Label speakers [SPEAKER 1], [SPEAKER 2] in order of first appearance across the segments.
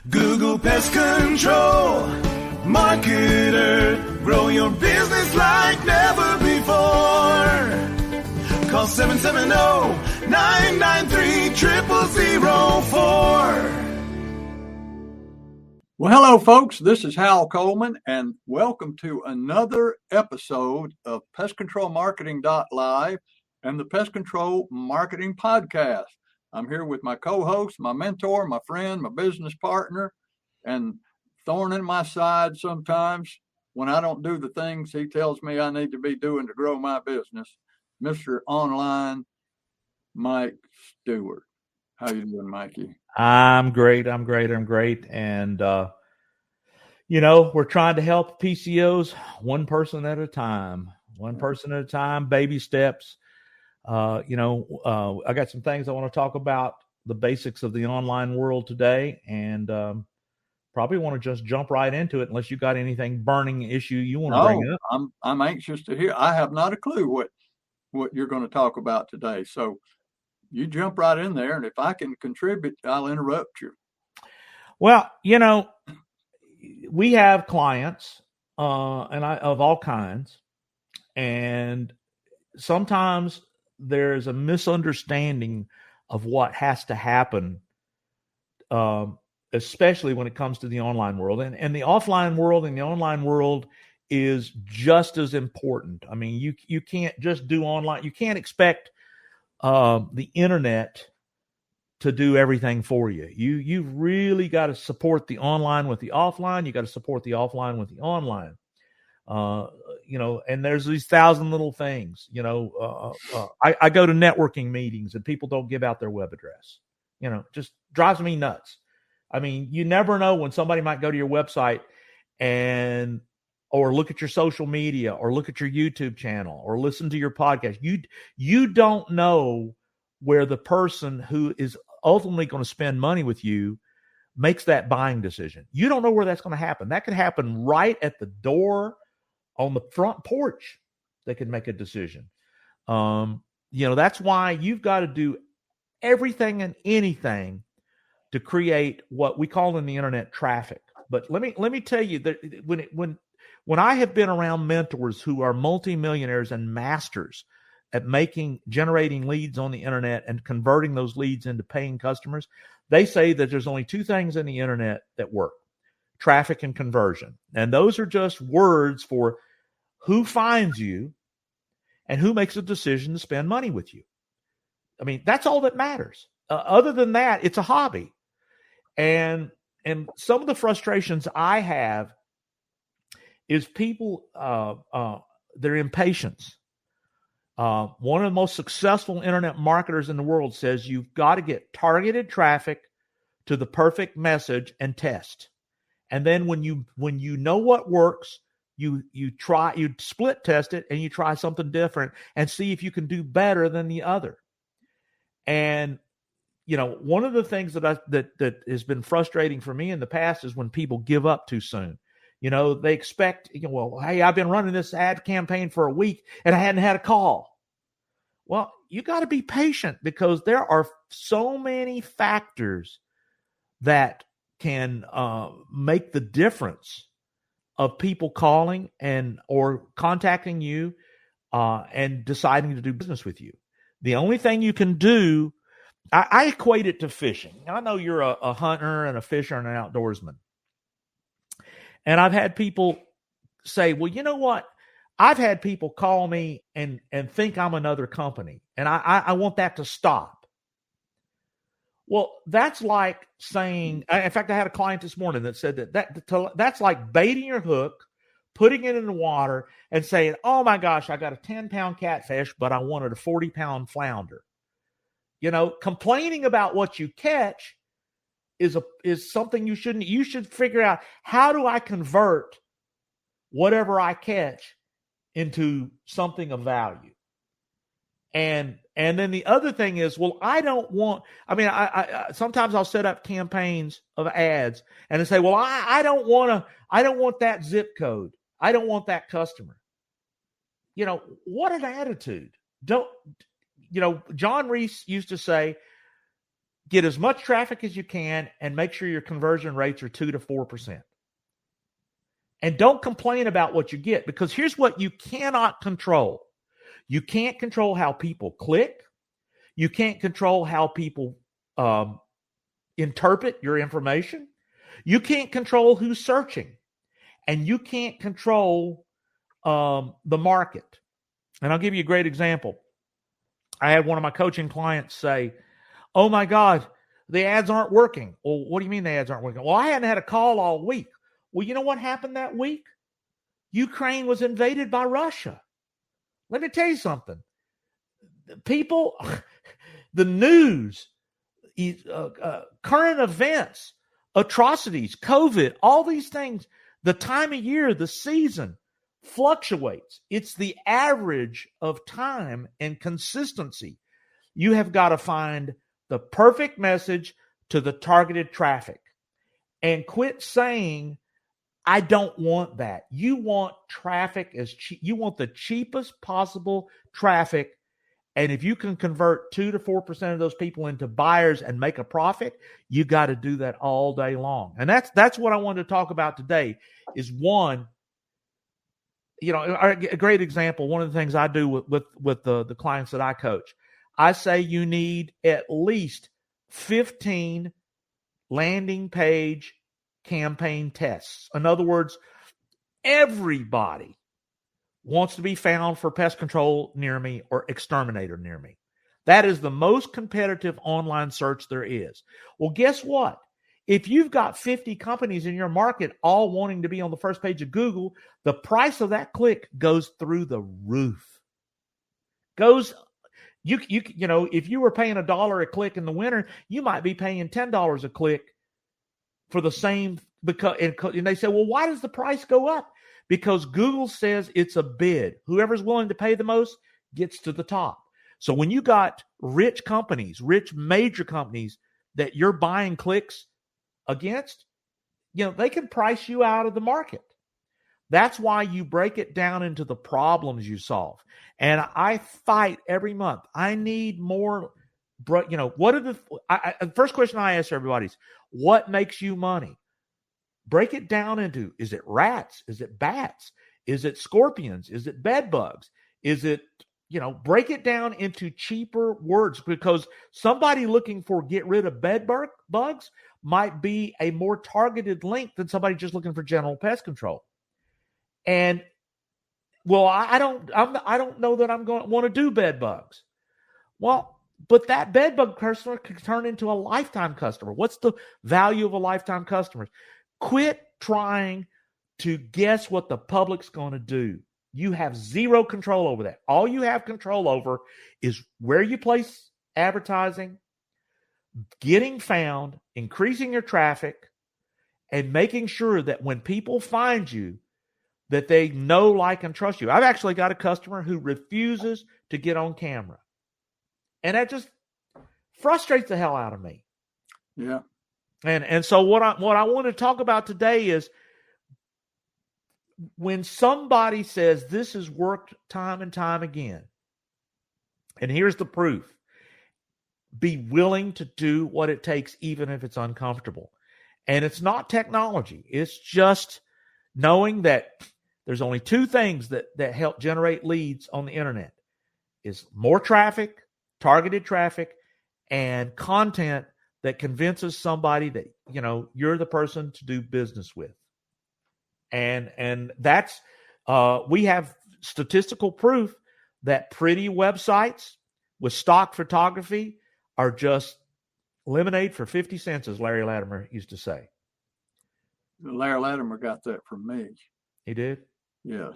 [SPEAKER 1] Google Pest Control Marketer. Grow your business like never before. Call 770-993-0004.
[SPEAKER 2] Well, hello, folks. This is Hal Coleman, and welcome to another episode of Pest Control Marketing Live and the Pest Control Marketing Podcast. I'm here with my co-host, my mentor, my friend, my business partner, and thorn in my side sometimes when I don't do the things he tells me I need to be doing to grow my business, Mr. Online Mike Stewart. How you doing, Mikey?
[SPEAKER 3] I'm great. And, we're trying to help PCOs one person at a time, baby steps. I got some things I want to talk about, the basics of the online world today, and probably want to just jump right into it unless you got anything burning issue you want to bring up.
[SPEAKER 2] I'm anxious to hear. I have not a clue what you're going to talk about today. So you jump right in there, and if I can contribute, I'll interrupt you.
[SPEAKER 3] Well, we have clients of all kinds, and sometimes there's a misunderstanding of what has to happen, especially when it comes to the online world. And the offline world and the online world is just as important. I mean, you can't just do online. You can't expect the internet to do everything for you. You've really got to support the online with the offline. You got to support the offline with the online. And there's these 1,000 little things. I go to networking meetings and people don't give out their web address. Just drives me nuts. I mean, you never know when somebody might go to your website or look at your social media or look at your YouTube channel or listen to your podcast. You don't know where the person who is ultimately going to spend money with you makes that buying decision. You don't know where that's going to happen. That could happen right at the door on the front porch. They could make a decision. That's why you've got to do everything and anything to create what we call in the internet traffic. But let me tell you that when I have been around mentors who are multimillionaires and masters at generating leads on the internet and converting those leads into paying customers, they say that there's only two things in the internet that work: traffic and conversion. And those are just words for who finds you and who makes a decision to spend money with you. I mean, that's all that matters. Other than that, it's a hobby. And some of the frustrations I have is people, their impatience. One of the most successful internet marketers in the world says you've got to get targeted traffic to the perfect message and test. And then when you know what works, you split test it and you try something different and see if you can do better than the other. And one of the things that has been frustrating for me in the past is when people give up too soon. They expect, hey, I've been running this ad campaign for a week and I hadn't had a call. Well, you got to be patient because there are so many factors that can make the difference of people calling or contacting you and deciding to do business with you. The only thing you can do, I equate it to fishing. I know you're a hunter and a fisher and an outdoorsman. And I've had people say, well, you know what? I've had people call me and think I'm another company. And I want that to stop. Well, that's like saying, in fact, I had a client this morning that said that's like baiting your hook, putting it in the water and saying, oh my gosh, I got a 10-pound catfish, but I wanted a 40-pound flounder. Complaining about what you catch is something you should figure out. How do I convert whatever I catch into something of value? And then the other thing is, well, I sometimes I'll set up campaigns of ads and say, well, I don't want that zip code. I don't want that customer. What an attitude. John Reese used to say, get as much traffic as you can and make sure your conversion rates are 2 to 4%. And don't complain about what you get, because here's what you cannot control. You can't control how people click. You can't control how people interpret your information. You can't control who's searching. And you can't control the market. And I'll give you a great example. I had one of my coaching clients say, "Oh my God, the ads aren't working." Well, what do you mean the ads aren't working? Well, I hadn't had a call all week. Well, you know what happened that week? Ukraine was invaded by Russia. Let me tell you something. People, the news, current events, atrocities, COVID, all these things, the time of year, the season fluctuates. It's the average of time and consistency. You have got to find the perfect message to the targeted traffic and quit saying, "I don't want that." You want traffic as cheap. You want the cheapest possible traffic. And if you can convert 2 to 4% of those people into buyers and make a profit, you got to do that all day long. And that's what I wanted to talk about today is one, a great example. One of the things I do with the clients that I coach, I say you need at least 15 landing page campaign tests. In other words, everybody wants to be found for pest control near me or exterminator near me. That is the most competitive online search there is. Well, guess what? If you've got 50 companies in your market all wanting to be on the first page of Google, the price of that click goes through the roof. If you were paying $1 a click in the winter, you might be paying $10 a click for the same. And they say, well, why does the price go up? Because Google says it's a bid. Whoever's willing to pay the most gets to the top. So when you got rich major companies that you're buying clicks against, they can price you out of the market. That's why you break it down into the problems you solve. And I fight every month. I need more. The first question I ask everybody is, what makes you money? Break it down into, is it rats? Is it bats? Is it scorpions? Is it bed bugs? Is it, break it down into cheaper words, because somebody looking for get rid of bed bugs might be a more targeted link than somebody just looking for general pest control. And well, I don't know that I'm going to want to do bed bugs. Well, but that bed bug customer could turn into a lifetime customer. What's the value of a lifetime customer? Quit trying to guess what the public's going to do. You have zero control over that. All you have control over is where you place advertising, getting found, increasing your traffic, and making sure that when people find you, that they know, like, and trust you. I've actually got a customer who refuses to get on camera. And that just frustrates the hell out of me.
[SPEAKER 2] Yeah.
[SPEAKER 3] And so what I want to talk about today is when somebody says this has worked time and time again, and here's the proof, be willing to do what it takes, even if it's uncomfortable. And it's not technology. It's just knowing that there's only two things that help generate leads on the internet is more traffic, targeted traffic, and content that convinces somebody that, you're the person to do business with. And that's, we have statistical proof that pretty websites with stock photography are just lemonade for 50 cents, as Larry Latimer used to say.
[SPEAKER 2] Larry Latimer got that from me.
[SPEAKER 3] He did?
[SPEAKER 2] Yes.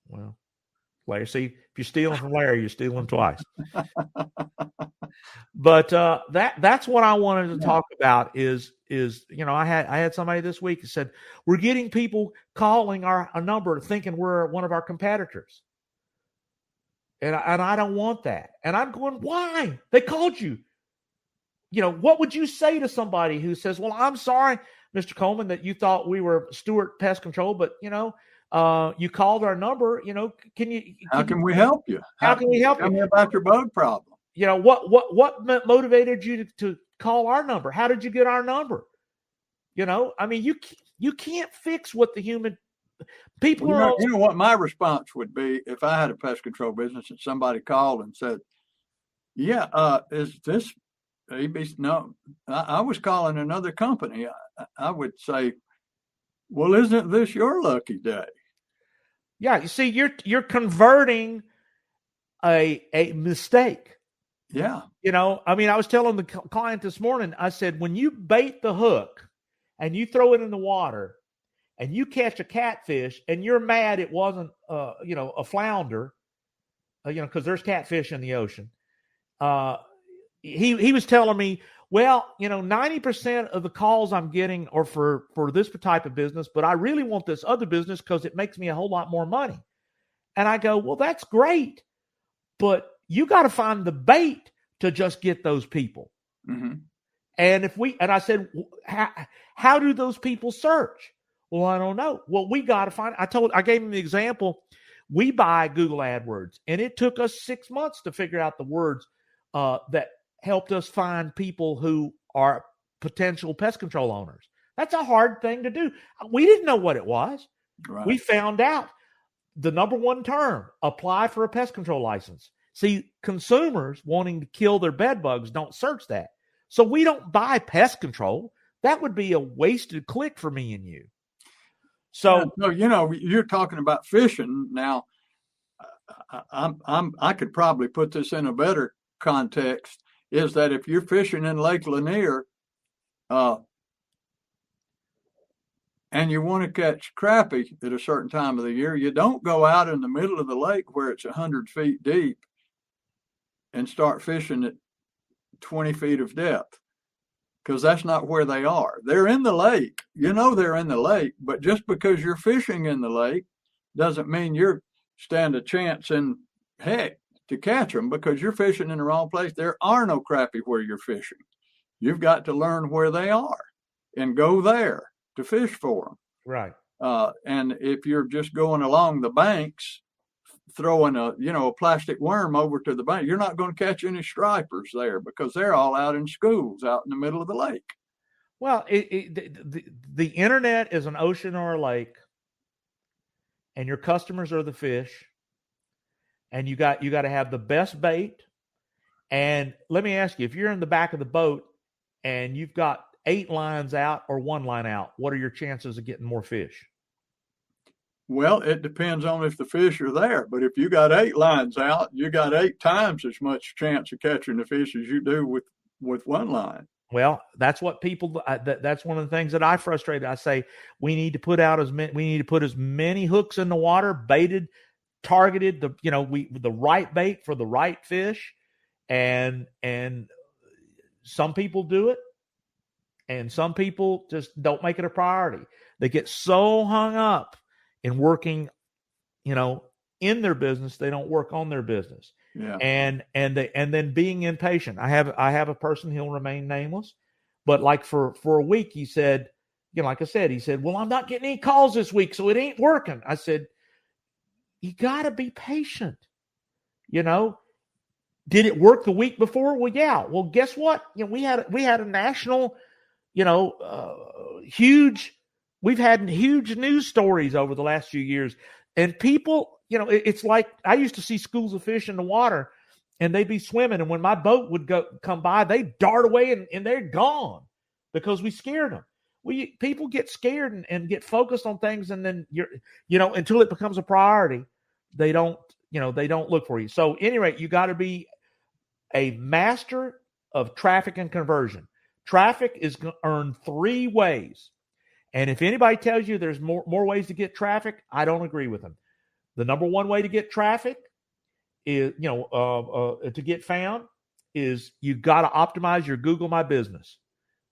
[SPEAKER 3] Well, Larry, see, if you're stealing from Larry, you're stealing twice. But that's what I wanted to talk about is I had somebody this week who said, we're getting people calling our number thinking we're one of our competitors. And I don't want that. And I'm going, why? They called you. What would you say to somebody who says, well, I'm sorry, Mr. Coleman, that you thought we were Stewart Pest Control, but you called our number,
[SPEAKER 2] How can we help you?
[SPEAKER 3] How can we help you?
[SPEAKER 2] Tell me about your bug problem.
[SPEAKER 3] What motivated you to call our number? How did you get our number? I mean, you can't fix what the human people are.
[SPEAKER 2] You know what my response would be if I had a pest control business and somebody called and said, "Yeah, is this ABC?" No, I was calling another company. I would say, "Well, isn't this your lucky day?"
[SPEAKER 3] Yeah, you see, you're converting a mistake.
[SPEAKER 2] Yeah.
[SPEAKER 3] I mean, I was telling the client this morning, I said, when you bait the hook and you throw it in the water and you catch a catfish and you're mad it wasn't, a flounder, because there's catfish in the ocean. He was telling me, well, 90% of the calls I'm getting are for this type of business, but I really want this other business because it makes me a whole lot more money. And I go, well, that's great, but you got to find the bait to just get those people.
[SPEAKER 2] Mm-hmm.
[SPEAKER 3] And I said, how do those people search? Well, I don't know. Well, we got to find, I gave him the example. We buy Google AdWords, and it took us 6 months to figure out the words that helped us find people who are potential pest control owners. That's a hard thing to do. We didn't know what it was.
[SPEAKER 2] Right.
[SPEAKER 3] We found out the number one term, apply for a pest control license. See, consumers wanting to kill their bed bugs don't search that. So we don't buy pest control. That would be a wasted click for me and you. So,
[SPEAKER 2] you're talking about fishing now. I could probably put this in a better context. Is that if you're fishing in Lake Lanier, and you want to catch crappie at a certain time of the year, you don't go out in the middle of the lake where it's 100 feet deep and start fishing at 20 feet of depth, because that's not where they are. They're in the lake. They're in the lake, but just because you're fishing in the lake doesn't mean you're stand a chance in heck to catch them, because you're fishing in the wrong place. There are no crappie where you're fishing. You've got to learn where they are and go there to fish for them.
[SPEAKER 3] Right.
[SPEAKER 2] And if you're just going along the banks, throwing a plastic worm over to the bank, you're not going to catch any stripers there, because they're all out in schools out in the middle of the lake.
[SPEAKER 3] Well, the internet is an ocean or a lake, and your customers are the fish, and you got to have the best bait. And let me ask you, if you're in the back of the boat and you've got 8 lines out or 1 line out, what are your chances of getting more fish?
[SPEAKER 2] Well, it depends on if the fish are there. But if you got 8 lines out, you got 8 times as much chance of catching the fish as you do with 1 line.
[SPEAKER 3] Well, that's what people. That's one of the things that I frustrated. I say we need to put as many hooks in the water, baited, targeted. The right bait for the right fish, and some people do it, and some people just don't make it a priority. They get so hung up in working, in their business, they don't work on their business.
[SPEAKER 2] Yeah.
[SPEAKER 3] And then being impatient. I have a person, he'll remain nameless, but like for a week, he said, like I said, he said, well, I'm not getting any calls this week, so it ain't working. I said, you got to be patient. Did it work the week before? Well, yeah. Well, guess what? We had a national, we've had huge news stories over the last few years, and people, it's like I used to see schools of fish in the water, and they'd be swimming, and when my boat would come by, they'd dart away and they're gone because we scared them. People get scared and get focused on things, and then until it becomes a priority, they don't look for you. So, at any rate, you got to be a master of traffic and conversion. Traffic is earned 3 ways. And if anybody tells you there's more ways to get traffic, I don't agree with them. The number 1 way to get traffic is, to get found, is you got to optimize your Google My Business.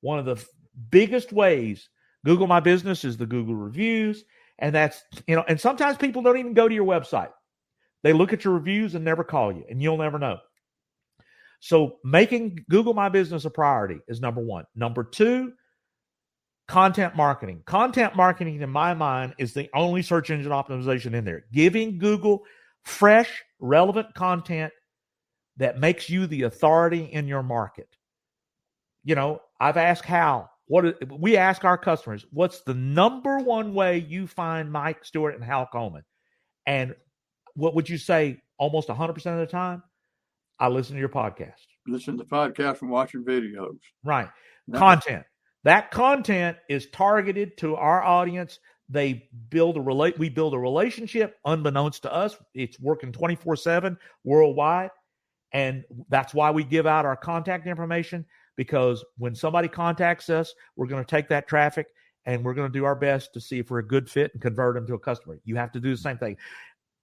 [SPEAKER 3] One of the biggest ways, Google My Business, is the Google reviews. And that's, and sometimes people don't even go to your website. They look at your reviews and never call you, and you'll never know. So making Google My Business a priority is number 1. Number 2, content marketing. Content marketing, in my mind, is the only search engine optimization in there. Giving Google fresh, relevant content that makes you the authority in your market. I've asked Hal, we ask our customers, what's the number one way you find Mike Stewart and Hal Coleman? And what would you say almost 100% of the time? I listen to your podcast.
[SPEAKER 2] Listen to podcasts and watching videos.
[SPEAKER 3] Right. Content. That content is targeted to our audience. We build a relationship unbeknownst to us. It's working 24/7 worldwide. And that's why we give out our contact information, because when somebody contacts us, we're going to take that traffic and we're going to do our best to see if we're a good fit and convert them to a customer. You have to do the same thing.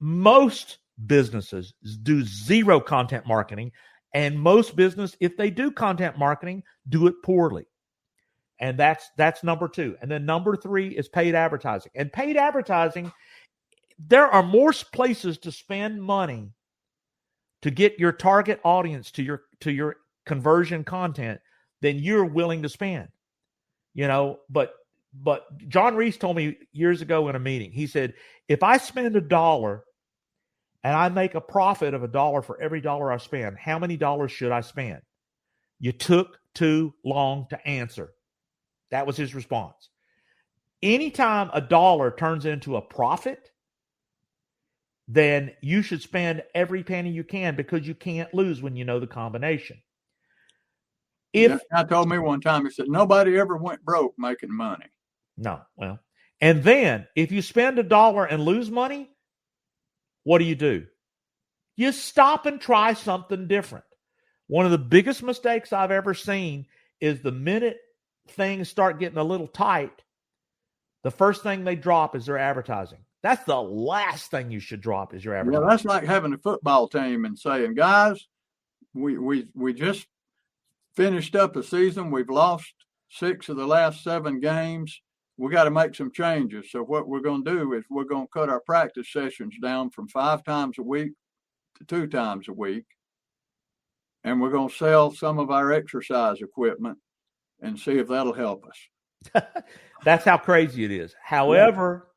[SPEAKER 3] Most businesses do zero content marketing, and most business, if they do content marketing, do it poorly. And that's number 2. And then number 3 is paid advertising. And paid advertising, there are more places to spend money to get your target audience to your conversion content than you're willing to spend. But John Reese told me years ago in a meeting, he said, if I spend $1 and I make a profit of $1 for every dollar I spend, how many dollars should I spend? You took too long to answer. That was his response. Anytime $1 turns into a profit, then you should spend every penny you can, because you can't lose when you know the combination.
[SPEAKER 2] This guy told me one time, he said, nobody ever went broke making money.
[SPEAKER 3] No, well, and then if you spend $1 and lose money, what do? You stop and try something different. One of the biggest mistakes I've ever seen is the minute things start getting a little tight, the first thing they drop is their advertising. That's the last thing you should drop, is your advertising.
[SPEAKER 2] Yeah, that's like having a football team and saying, guys, we just finished up the season. We've lost 6 of the last 7 games. We got to make some changes. So what we're going to do is we're going to cut our practice sessions down from 5 times a week to 2 times a week. And we're going to sell some of our exercise equipment and see if that'll help us.
[SPEAKER 3] That's how crazy it is. However,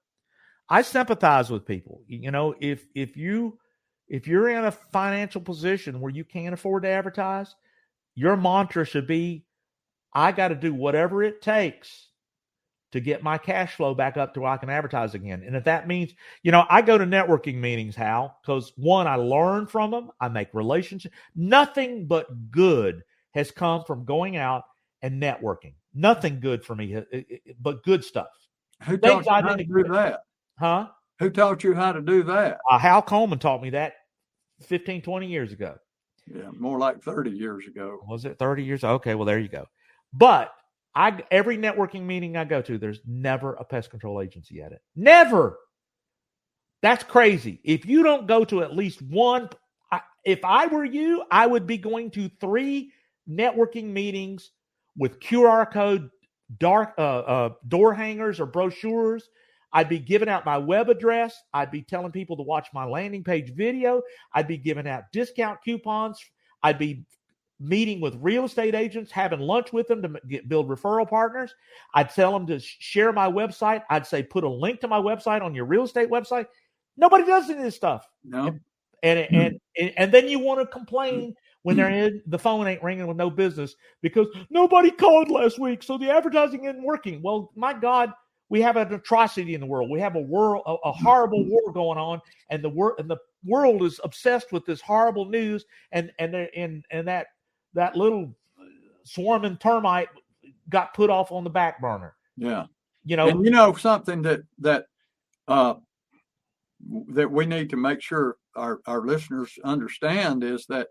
[SPEAKER 3] I sympathize with people. If you're in a financial position where you can't afford to advertise, your mantra should be, I got to do whatever it takes to get my cash flow back up to where I can advertise again. And if that means, I go to networking meetings, Hal, because one, I learn from them. I make relationships. Nothing but good has come from going out and networking. Nothing good for me, but good stuff.
[SPEAKER 2] Who taught you how to do that?
[SPEAKER 3] Huh?
[SPEAKER 2] Who taught you how to do that?
[SPEAKER 3] Hal Coleman taught me that 15, 20 years ago.
[SPEAKER 2] Yeah, more like 30 years ago.
[SPEAKER 3] Was it 30 years? Okay, well, there you go. But every networking meeting I go to, there's never a pest control agency at it. Never. That's crazy. If you don't go to at least one, if I were you, I would be going to 3 networking meetings with QR code door hangers or brochures. I'd be giving out my web address. I'd be telling people to watch my landing page video. I'd be giving out discount coupons. I'd be meeting with real estate agents, having lunch with them to build referral partners. I'd tell them to share my website. I'd say, put a link to my website on your real estate website. Nobody does any of this stuff.
[SPEAKER 2] No.
[SPEAKER 3] And then you want to complain when the phone ain't ringing with no business because nobody called last week, so the advertising isn't working. Well, my God, we have an atrocity in the world. We have a horrible war going on, and the world is obsessed with this horrible news, and that little swarming termite got put off on the back burner.
[SPEAKER 2] Yeah, and something that we need to make sure our listeners understand is that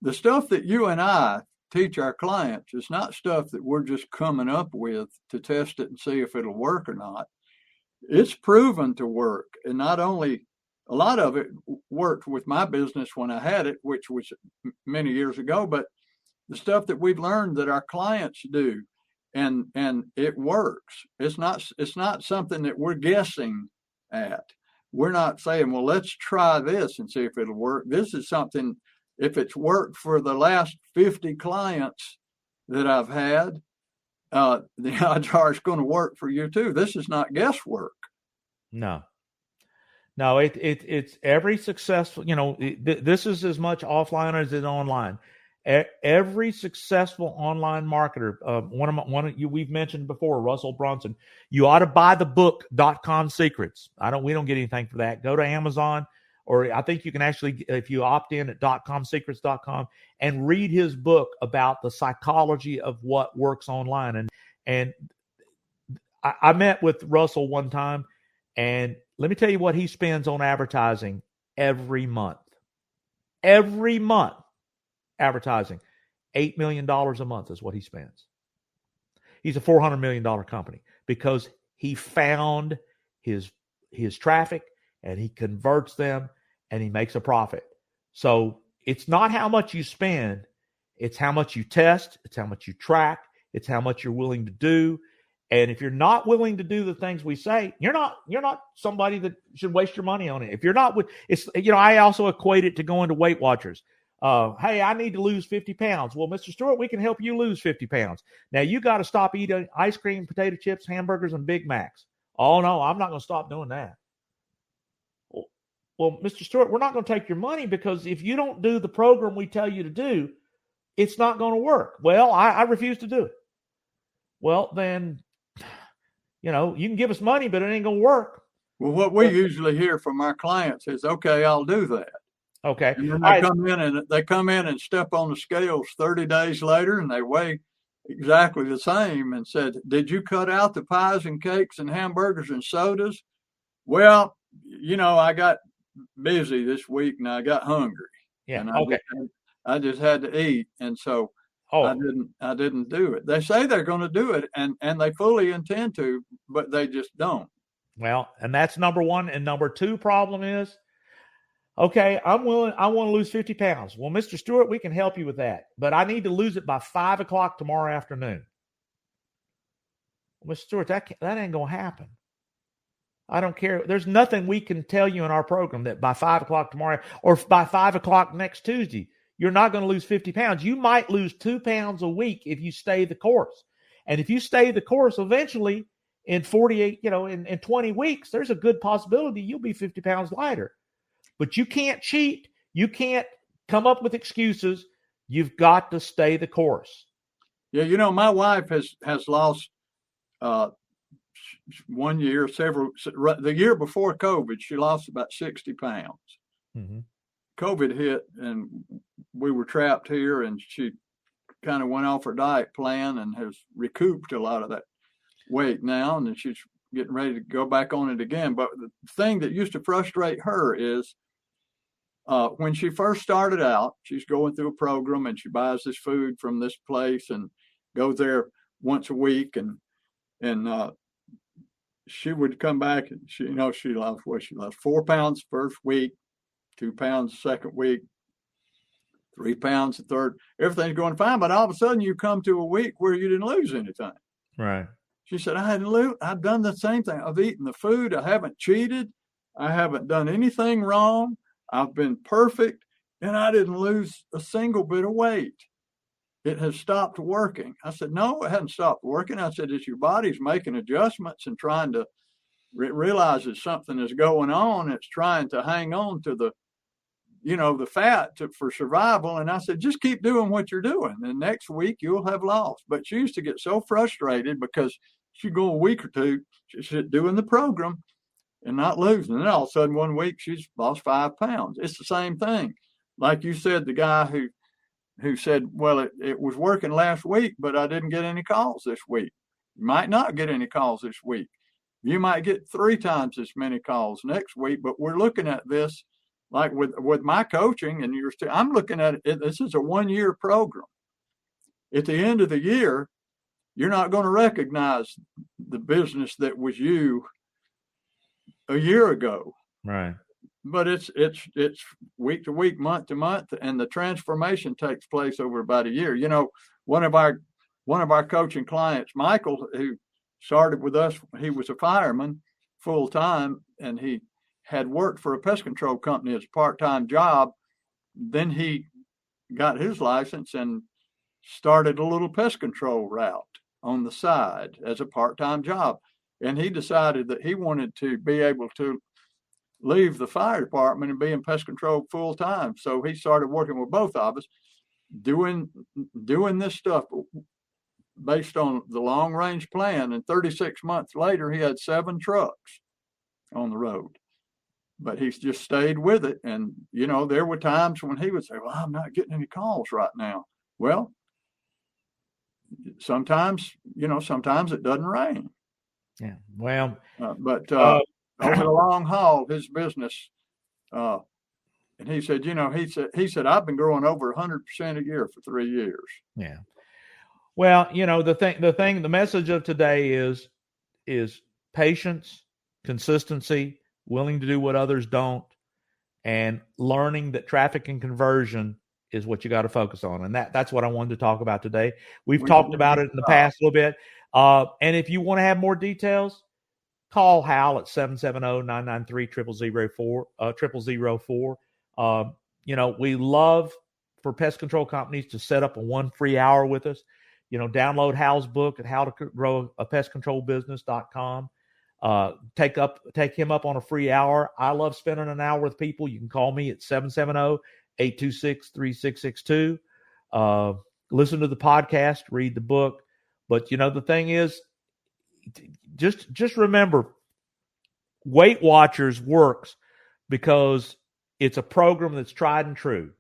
[SPEAKER 2] the stuff that you and I teach our clients is not stuff that we're just coming up with to test it and see if it'll work or not. It's proven to work. And not only a lot of it worked with my business when I had it, which was many years ago, but the stuff that we've learned that our clients do and it works. It's not something that we're guessing at. We're not saying, well, let's try this and see if it'll work. This is something, if it's worked for the last 50 clients that I've had, the odds are it's going to work for you too. This is not guesswork.
[SPEAKER 3] No, it's every successful, this is as much offline as it is online. Every successful online marketer, we've mentioned before, Russell Brunson. You ought to buy the book .com Secrets. We don't get anything for that. Go to Amazon, or I think you can actually, if you opt in at .comsecrets.com, and read his book about the psychology of what works online. And I met with Russell one time, and let me tell you what he spends on advertising every month. Every month. Advertising, $8 million a month is what he spends. He's a $400 million company because he found his traffic and he converts them and he makes a profit. So it's not how much you spend, it's how much you test, it's how much you track, it's how much you're willing to do. And if you're not willing to do the things we say, you're not somebody that should waste your money on it. If you're not, it's, I also equate it to going to Weight Watchers. Hey, I need to lose 50 pounds. Well, Mr. Stewart, we can help you lose 50 pounds. Now, you got to stop eating ice cream, potato chips, hamburgers, and Big Macs. Oh, no, I'm not going to stop doing that. Well, Mr. Stewart, we're not going to take your money because if you don't do the program we tell you to do, it's not going to work. Well, I refuse to do it. Well, then, you can give us money, but it ain't going to work.
[SPEAKER 2] Well, what we usually hear from our clients is, okay, I'll do that.
[SPEAKER 3] Okay.
[SPEAKER 2] And then they come in and step on the scales 30 days later and they weigh exactly the same and said, did you cut out the pies and cakes and hamburgers and sodas? Well, I got busy this week and I got hungry.
[SPEAKER 3] Yeah.
[SPEAKER 2] And
[SPEAKER 3] okay.
[SPEAKER 2] I just had to eat. And so I didn't do it. They say they're going to do it and they fully intend to, but they just don't.
[SPEAKER 3] Well, and that's number one. And number two problem is, okay, I want to lose 50 pounds. Well, Mr. Stewart, we can help you with that, but I need to lose it by 5 o'clock tomorrow afternoon. Well, Mr. Stewart, that ain't going to happen. I don't care. There's nothing we can tell you in our program that by 5 o'clock tomorrow or by 5 o'clock next Tuesday, you're not going to lose 50 pounds. You might lose 2 pounds a week if you stay the course. And if you stay the course, eventually in 48, in 20 weeks, there's a good possibility you'll be 50 pounds lighter. But you can't cheat. You can't come up with excuses. You've got to stay the course.
[SPEAKER 2] Yeah, my wife has lost 1 year, the year before COVID, she lost about 60 pounds. Mm-hmm. COVID hit and we were trapped here and she kind of went off her diet plan and has recouped a lot of that weight now. And then she's getting ready to go back on it again. But the thing that used to frustrate her is, when she first started out, she's going through a program and she buys this food from this place and goes there once a week. And she would come back and she lost 4 pounds first week, 2 pounds second week, 3 pounds the third. Everything's going fine. But all of a sudden you come to a week where you didn't lose anything.
[SPEAKER 3] Right.
[SPEAKER 2] She said, I've done the same thing. I've eaten the food. I haven't cheated. I haven't done anything wrong. I've been perfect, and I didn't lose a single bit of weight. It has stopped working. I said, no, it hasn't stopped working. I said, it's your body's making adjustments and trying to realize that something is going on. It's trying to hang on to the fat for survival. And I said, just keep doing what you're doing. And next week you'll have lost. But she used to get so frustrated because she'd go a week or two, she's doing the program and not losing. And then all of a sudden 1 week she's lost 5 pounds. It's the same thing. Like you said, the guy who said, well, it was working last week, but I didn't get any calls this week. You might not get any calls this week. You might get 3 times as many calls next week. But we're looking at this like with my coaching, and I'm looking at it. This is a 1-year program. At the end of the year, you're not going to recognize the business that was you a year ago.
[SPEAKER 3] Right.
[SPEAKER 2] But it's week to week, month to month, and the transformation takes place over about a year. One of our coaching clients, Michael, who started with us, he was a fireman full time, and he had worked for a pest control company as a part-time job. Then he got his license and started a little pest control route on the side as a part-time job. And he decided that he wanted to be able to leave the fire department and be in pest control full time. So he started working with both of us. doing this stuff based on the long range plan. And 36 months later, he had 7 trucks on the road. But he's just stayed with it. And, there were times when he would say, well, I'm not getting any calls right now. Well, sometimes it doesn't rain.
[SPEAKER 3] Yeah. Well,
[SPEAKER 2] but over the long haul, his business, and he said, I've been growing over 100% a year for 3 years.
[SPEAKER 3] Yeah. Well, the message of today is patience, consistency, willing to do what others don't, and learning that traffic and conversion is what you got to focus on. And that's what I wanted to talk about today. We've talked about it in the past a little bit. And if you want to have more details, call Hal at 770-993-0004. We love for pest control companies to set up a 1 free hour with us. Download Hal's book at howtogrowapestcontrolbusiness.com. Take him up on a free hour. I love spending an hour with people. You can call me at 770-826-3662. Listen to the podcast, read the book. But the thing is, just remember, Weight Watchers works because it's a program that's tried and true.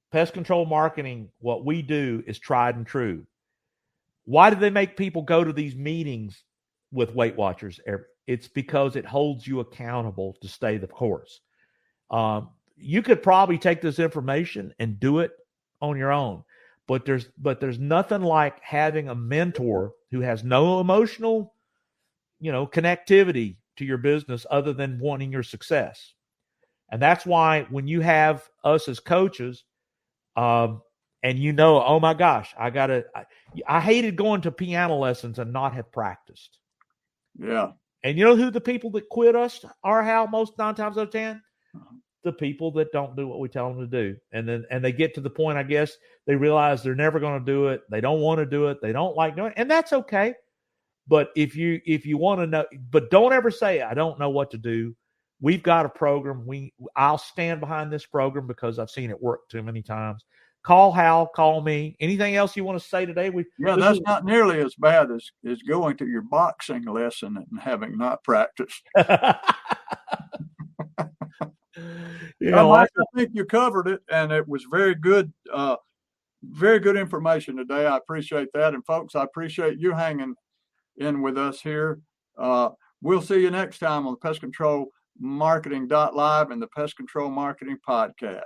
[SPEAKER 3] Pest control marketing, what we do is tried and true. Why do they make people go to these meetings with Weight Watchers? It's because it holds you accountable to stay the course. You could probably take this information and do it on your own, but there's nothing like having a mentor who has no emotional, connectivity to your business other than wanting your success. And that's why when you have us as coaches, and oh my gosh, I hated going to piano lessons and not have practiced.
[SPEAKER 2] Yeah.
[SPEAKER 3] And who the people that quit us are, Hal, most 9 times out of 10? The people that don't do what we tell them to do. And they get to the point, I guess, they realize they're never going to do it. They don't want to do it. They don't like doing it. And that's okay. But if you want to know, but don't ever say, I don't know what to do. We've got a program. I'll stand behind this program because I've seen it work too many times. Call Hal, call me. Anything else you want to say today?
[SPEAKER 2] That's not nearly as bad as going to your boxing lesson and having not practiced.
[SPEAKER 3] I
[SPEAKER 2] think you covered it, and it was very good information today. I appreciate that. And folks, I appreciate you hanging in with us here. We'll see you next time on the Pest Control Marketing.live and the Pest Control Marketing Podcast.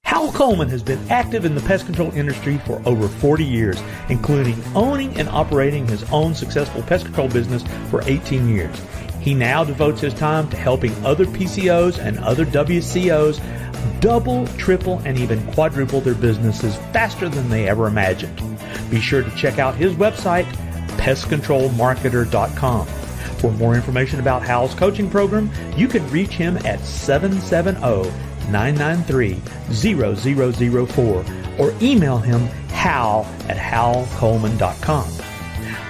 [SPEAKER 3] Hal Coleman has been active in the pest control industry for over 40 years, including owning and operating his own successful pest control business for 18 years. He now devotes his time to helping other PCOs and other WCOs double, triple, and even quadruple their businesses faster than they ever imagined. Be sure to check out his website, pestcontrolmarketer.com. For more information about Hal's coaching program, you can reach him at 770-993-0004 or email him hal@halcoleman.com.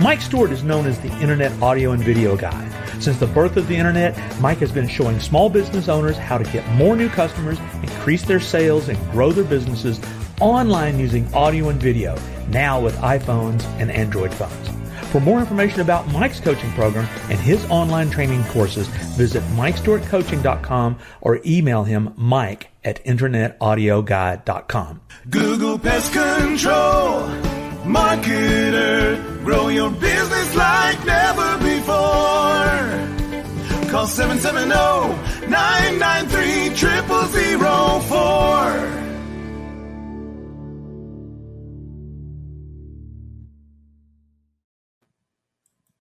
[SPEAKER 3] Mike Stewart is known as the Internet Audio and Video Guy. Since the birth of the Internet, Mike has been showing small business owners how to get more new customers, increase their sales, and grow their businesses online using audio and video, now with iPhones and Android phones. For more information about Mike's coaching program and his online training courses, visit MikeStewartCoaching.com or email him mike@internetaudioguide.com.
[SPEAKER 1] Google Pest Control Marketer. Grow your business like never before. Call 770